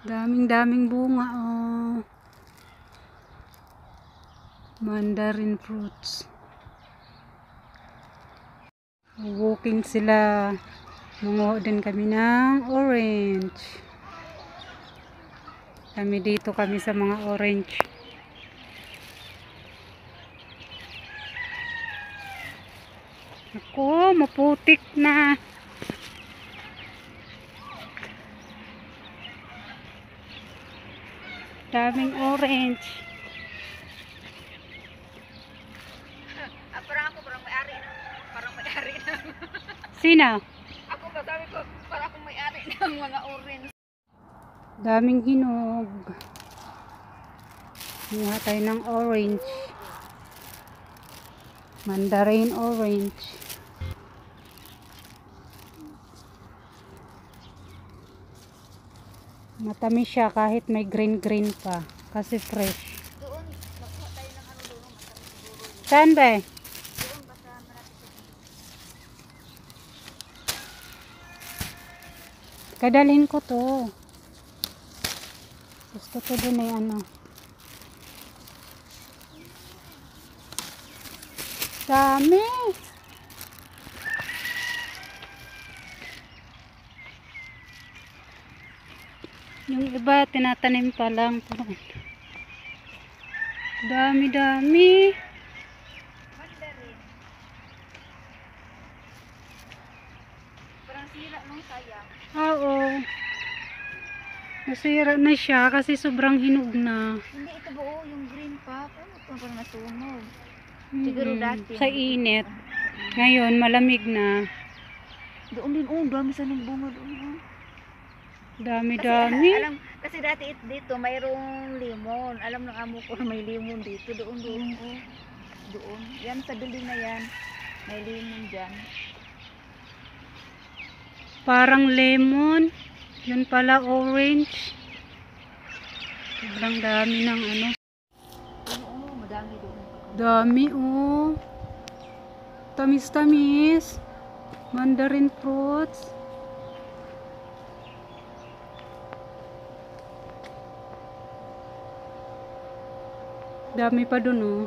Daming bunga, oh. Mandarin fruits. Walking sila. Manguha din kami ng orange. Kami dito kami sa mga orange. Ako, maputik na. Daming orange. Parang may-ari na. Parang may-ari na. Sino? Ako ba sabi ko, parang akong may-ari ng mga orange. Daming hinog. Kumuha tayo ng orange. Mandarin orange. Matamis siya kahit may green pa. Kasi fresh. Doon, nakuha tayo ng ano doon. Matamis siguro. Saan ba? Doon ba sa Marati? Kadalhin ko to. Gusto ko dun eh ano. Dami. Yung iba tinatanim pa lang. Dami. Mandarin. Parang sira nung sayang. Oo. Nasira na siya kasi sobrang hinog na. Hindi, ito buo yung green pa. Pero ito parang nasunog. Siguro dati. Sa init. Ngayon malamig na. Doon din, dami sa ng bunga doon. Dami. Kasi dati dito mayroong limon. Alam ng amo ko na may limon dito. Doon. Doon. Yan sa dulo na yan. May limon dyan. Parang lemon. Yun pala orange. Sobrang dami ng ano. Madami doon. Dami oh. Tamis. Mandarin fruits. Dami pa dun oh.